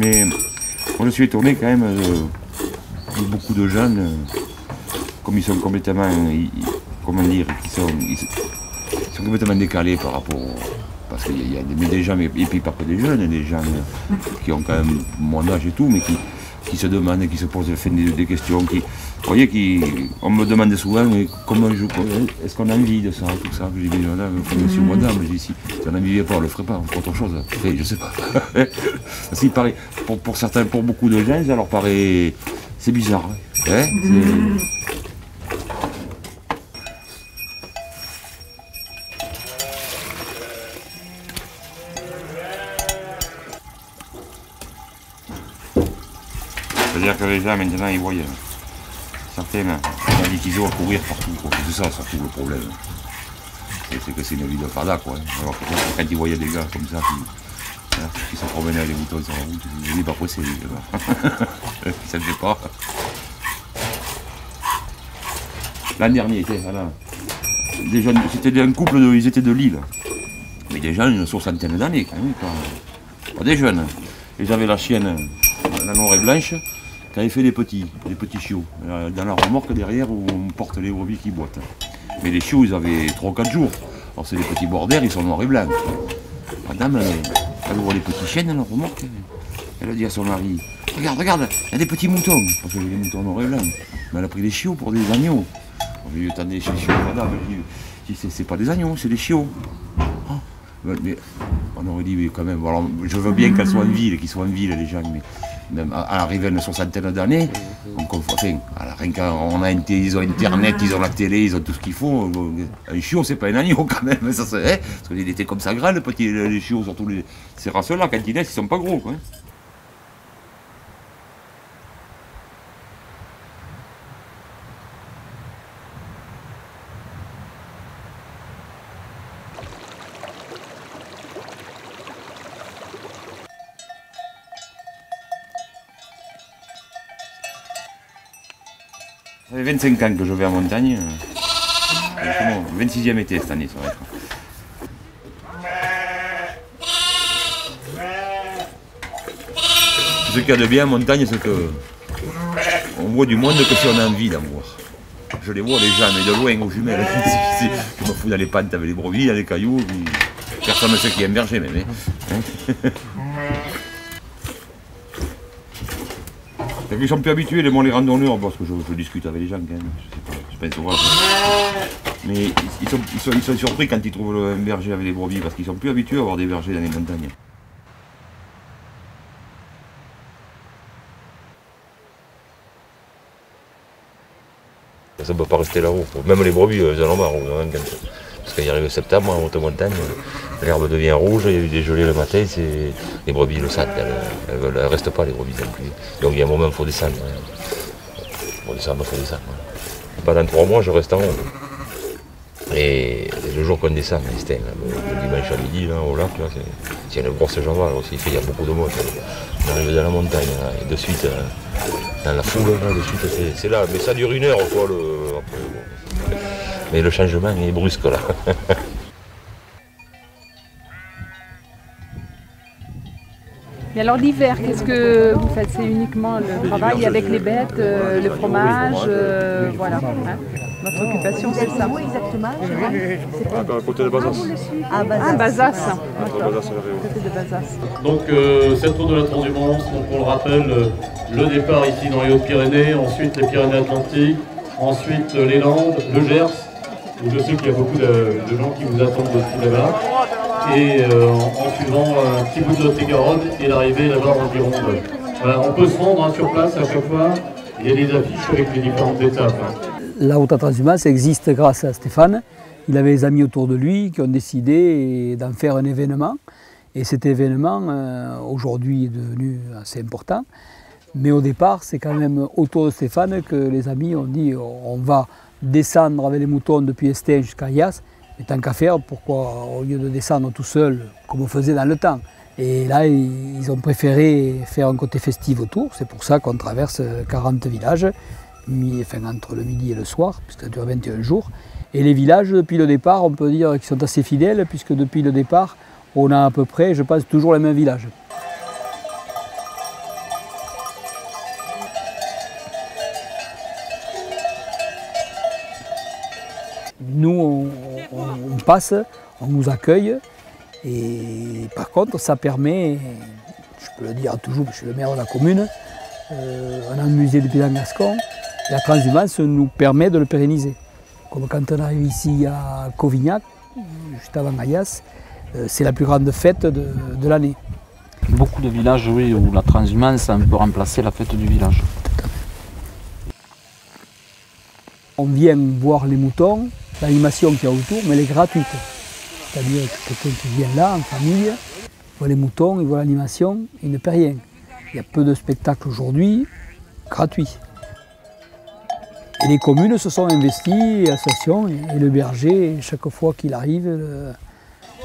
Mais moi je suis étonné quand même de beaucoup de jeunes, comme ils sont complètement, comment dire, ils sont complètement décalés par rapport parce qu'il y a des gens, et puis pas que des jeunes, des gens qui ont quand même mon âge et tout, mais qui se demandent, qui se posent des questions, vous voyez, on me demande souvent, mais comment est-ce qu'on a envie de ça, tout ça. Je dis, madame, monsieur, madame, je dis, si on n'en vivait pas, on ne le ferait pas, on ferait autre chose. Enfin, je sais pas. Parce paraît, pour certains, pour beaucoup de gens, ça leur paraît, c'est bizarre. Hein, c'est-à-dire que les gens maintenant ils voient certains dit qu'ils ont à courir partout. C'est ça surtout le problème. C'est que c'est une vie de fada quoi. Alors que quand ils voyaient des gars comme ça qui se promenaient avec les moutons sur la route, ils disaient pas pressé. Ça ne fait pas. L'an dernier, c'était un couple, ils étaient de Lille. Mais des gens une soixantaine d'années quand même. Pas des jeunes. Ils avaient la chienne, la noire et blanche, qui avait fait des petits chiots, dans la remorque derrière où on porte les brebis qui boitent. Mais les chiots, ils avaient 3 ou 4 jours. Alors c'est des petits borders, ils sont noirs et blancs. Madame, elle ouvre les petits chiens dans la remorque. Elle a dit à son mari, regarde, il y a des petits moutons. Parce que les moutons noirs et blancs. Mais elle a pris des chiots pour des agneaux. On lui dit, attendez, chez les chiots, madame, c'est pas des agneaux, c'est des chiots. Mais on aurait dit, mais quand même, alors, je veux bien qu'ils soient en ville, les gens, mais même à l'arrivée d'une soixantaine d'années, on a ils ont Internet, ils ont la télé, ils ont tout ce qu'il faut. Un chiot, c'est pas un agneau quand même, ça, parce qu'il était comme ça grand, les chiots, surtout ces races-là, quand ils naissent, ils sont pas gros. Quoi. Ça fait 25 ans que je vais en montagne. Mon 26e été cette année, ça va être. Ce qu'il y a de bien en montagne, c'est que on voit du monde que si on a envie d'en voir. Je les vois les gens, mais de loin aux jumelles. Je me fous dans les pentes avec les brebis, dans les cailloux. Personne ne sait qui est un berger même. Hein. Ils sont plus habitués, les randonneurs, parce que je discute avec les gens quand même, je sais pas souvent. Mais ils sont surpris quand ils trouvent un berger avec des brebis, parce qu'ils sont plus habitués à avoir des bergers dans les montagnes. Ça ne peut pas rester là-haut, même les brebis, elles en ont marre. Parce qu'il arrive septembre, en haute montagne, l'herbe devient rouge, il y a eu des gelées le matin, les brebis le sentent, elles ne restent pas les brebis non plus. Donc il y a un moment, il faut descendre. Il faut descendre. Pendant 3 mois, je reste en haut. Et le jour qu'on descend, le dimanche à midi, là, au lac, c'est une grosse jambe aussi, il y a beaucoup de monde. On arrive dans la montagne, là, et de suite, dans la foule, là, de suite, c'est là. Mais ça dure 1 heure, quoi. Mais le changement est brusque là. Et alors l'hiver, qu'est-ce que vous faites? C'est uniquement le travail avec les bêtes, le fromage, voilà. Hein. Notre occupation, c'est ça. Où exactement? À côté de Bazas. Ah, Bazas. Côté de Bazas. Donc centre de la transhumance, donc on le rappelle, le départ ici dans les Hautes-Pyrénées, ensuite les Pyrénées-Atlantiques, ensuite les Landes, le Gers. Je sais qu'il y a beaucoup de gens qui vous attendent aussi là-bas. Et en suivant un petit bout de Lot-et-Garonne et l'arrivée là-bas en Gironde. Voilà, on peut se rendre sur place à chaque fois. Il y a des affiches avec les différentes étapes. La haute transhumance existe grâce à Stéphane. Il avait des amis autour de lui qui ont décidé d'en faire un événement. Et cet événement, aujourd'hui, est devenu assez important. Mais au départ, c'est quand même autour de Stéphane que les amis ont dit on va descendre avec les moutons depuis Estaing jusqu'à Ayas. Et tant qu'à faire, pourquoi au lieu de descendre tout seul, comme on faisait dans le temps. Et là, ils ont préféré faire un côté festif autour. C'est pour ça qu'on traverse 40 villages, entre le midi et le soir, puisque ça dure 21 jours. Et les villages, depuis le départ, on peut dire qu'ils sont assez fidèles, puisque depuis le départ, on a à peu près, je pense, toujours les mêmes villages. nous, on passe, on nous accueille. Et par contre, ça permet, je peux le dire toujours, je suis le maire de la commune, on a un musée du paysan gascon, la transhumance nous permet de le pérenniser. Comme quand on arrive ici à Covignac, juste avant Ayas, c'est la plus grande fête de l'année. Beaucoup de villages, oui, où la transhumance a un peu remplacé la fête du village. On vient voir les moutons, l'animation qu'il y a autour, mais elle est gratuite. C'est-à-dire que quelqu'un qui vient là, en famille, il voit les moutons, il voit l'animation, il ne paie rien. Il y a peu de spectacles aujourd'hui, gratuits. Et les communes se sont investies, l'association et le berger, chaque fois qu'il arrive,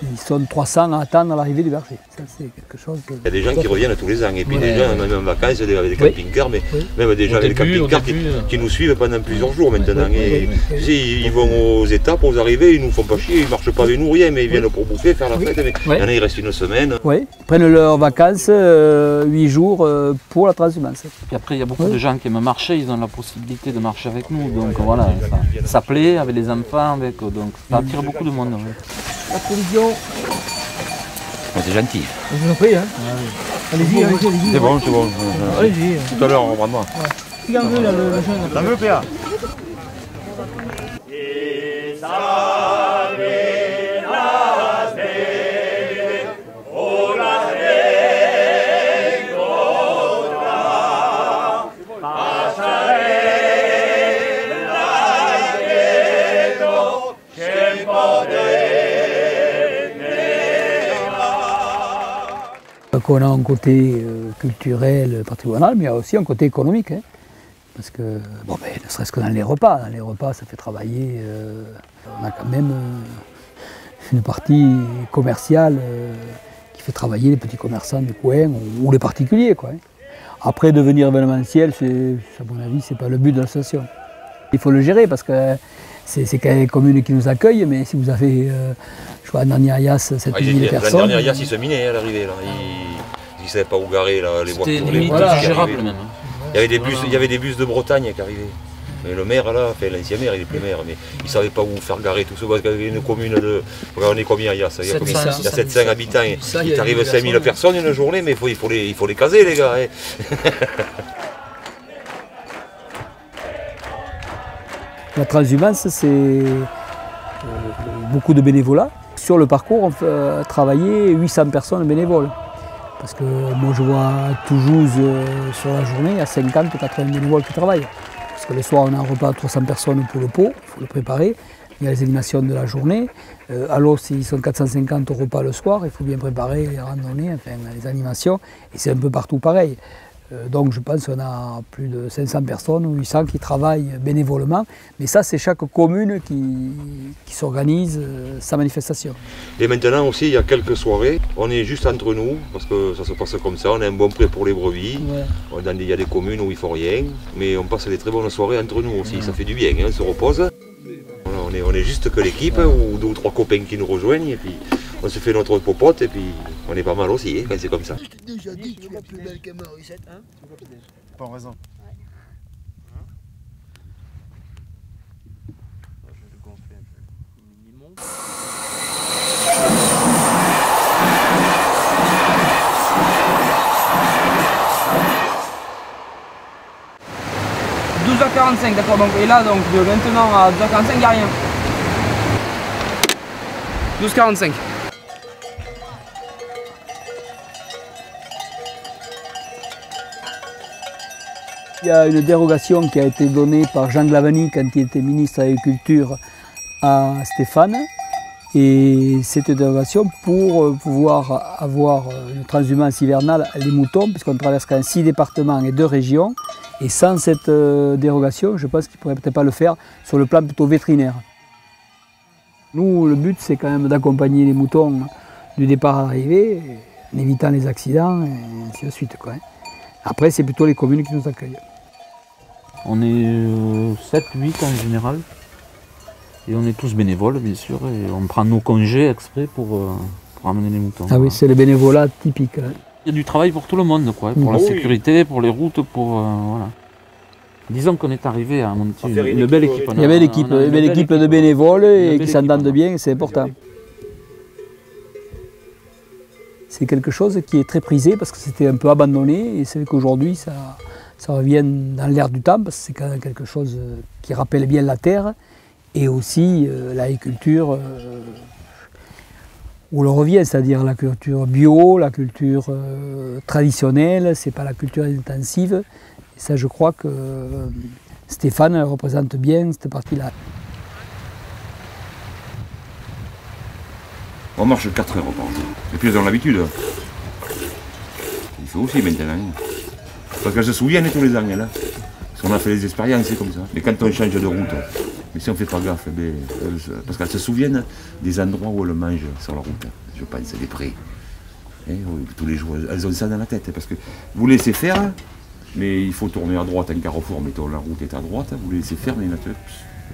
ils sont 300 à attendre l'arrivée du berger. Ça, c'est quelque chose de... Il y a des gens qui reviennent tous les ans, et puis des gens, même en vacances, avec des camping-cars, mais même des gens avec des camping-cars qui nous suivent pendant plusieurs jours maintenant. Et, ils vont aux étapes, aux arrivées, ils nous font pas chier, ils ne marchent pas avec nous, rien, mais ils viennent pour bouffer, faire la fête. Mais il y en a, ils restent une semaine. Oui, ils prennent leurs vacances 8 jours pour la transhumance. Et après, il y a beaucoup de gens qui aiment marcher, ils ont la possibilité de marcher avec nous. Donc voilà, ça plaît avec les enfants, donc ça attire beaucoup de monde. Ouais. La provision. C'est gentil. Je vous en prie, hein. Allez-y, allez-y. C'est bon, c'est bon. Allez-y. Tout à l'heure, on reprendra. Regardez là, le jeune. La veut, PA. On a un côté culturel, patrimonial, mais il y a aussi un côté économique. Hein, parce que, bon, ben, ne serait-ce que dans les repas, ça fait travailler. On a quand même une partie commerciale qui fait travailler les petits commerçants du coin ou les particuliers. Quoi, hein. Après, devenir événementiel, à mon avis, ce n'est pas le but de l'association. Il faut le gérer parce que c'est quand même les communes qui nous accueillent, mais si vous avez, je vois, un dernier Ayas, 7000 personnes. L'année dernière, ils se minaient à l'arrivée. Ils ne savaient pas où garer les voitures. C'était limite gérable même. Il y avait des bus de Bretagne qui arrivaient. Et le maire là, l'ancien maire, il est plus maire, mais il ne savait pas où faire garer tout ça, parce qu'il y avait une commune de... On est combien Ayas? Il y a 700 habitants, il t'arrive 5000 personnes une journée, mais il faut les caser les gars. Hein. La transhumance, c'est beaucoup de bénévolat. Sur le parcours, on fait travailler 800 personnes bénévoles. Parce que moi, je vois à Toulouse, sur la journée, il y a 50 ou 80 bénévoles qui travaillent. Parce que le soir, on a un repas à 300 personnes pour le pot, il faut le préparer. Il y a les animations de la journée. Alors, s'ils sont 450 au repas le soir, il faut bien préparer les randonnées, enfin, les animations. Et c'est un peu partout pareil. Donc je pense qu'on a plus de 500 personnes ou 800 qui travaillent bénévolement. Mais ça, c'est chaque commune qui s'organise sa manifestation. Et maintenant aussi, il y a quelques soirées. On est juste entre nous, parce que ça se passe comme ça. On a un bon prêt pour les brebis. Ouais. Il y a des communes où il ne faut rien. Mais on passe des très bonnes soirées entre nous aussi. Ouais. Ça fait du bien, hein, on se repose. Voilà, on est juste que l'équipe, ou 2 ou 3 copains qui nous rejoignent. Et puis on se fait notre popote et puis on est pas mal aussi, hein, quand c'est comme ça. Je t'ai déjà dit que tu es plus belle que Morissette, hein? Pas en raison. « 12h45, d'accord, donc, et là, donc, de maintenant à 12h45, il n'y a rien. 12h45. Il y a une dérogation qui a été donnée par Jean Glavany quand il était ministre de l'Agriculture à Stéphane. Et cette dérogation pour pouvoir avoir une transhumance hivernale les moutons, puisqu'on traverse quand même 6 départements et 2 régions. Et sans cette dérogation, je pense qu'il ne pourrait peut-être pas le faire sur le plan plutôt vétérinaire. Nous, le but, c'est quand même d'accompagner les moutons du départ à l'arrivée, en évitant les accidents et ainsi de suite, quoi. Après, c'est plutôt les communes qui nous accueillent. On est 7-8 en général. Et on est tous bénévoles, bien sûr, et on prend nos congés exprès pour amener les moutons. Ah oui, c'est le bénévolat typique. Hein. Il y a du travail pour tout le monde, quoi, pour la sécurité, pour les routes, pour... voilà. Disons qu'on est arrivé à monter une belle équipe. Il y avait l'équipe de bénévoles et qui s'entendent bien, c'est important. C'est quelque chose qui est très prisé parce que c'était un peu abandonné et c'est vrai qu'aujourd'hui ça revient dans l'air du temps parce que c'est quand même quelque chose qui rappelle bien la terre et aussi l'agriculture où l'on revient, c'est-à-dire la culture bio, la culture traditionnelle, c'est pas la culture intensive. Et ça je crois que Stéphane représente bien cette partie-là. On marche 4 heures par jour. Et puis ils ont l'habitude. Il faut aussi maintenant. Parce qu'elles se souviennent tous les ans, là. Parce qu'on a fait des expériences, c'est comme ça. Mais quand on change de route, mais si on ne fait pas gaffe, parce qu'elles se souviennent des endroits où elles mangent sur la route. Je pense, des prés. Tous les jours, elles ont ça dans la tête. Parce que vous laissez faire, mais il faut tourner à droite en carrefour, mettons la route est à droite, vous les laissez faire, mais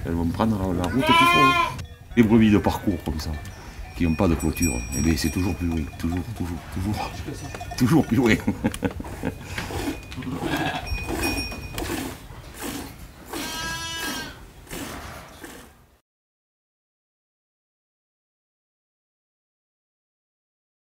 elles vont prendre la route qu'il faut. Les brebis de parcours comme ça, qui n'ont pas de clôture, et bien c'est toujours plus loin, toujours plus loin.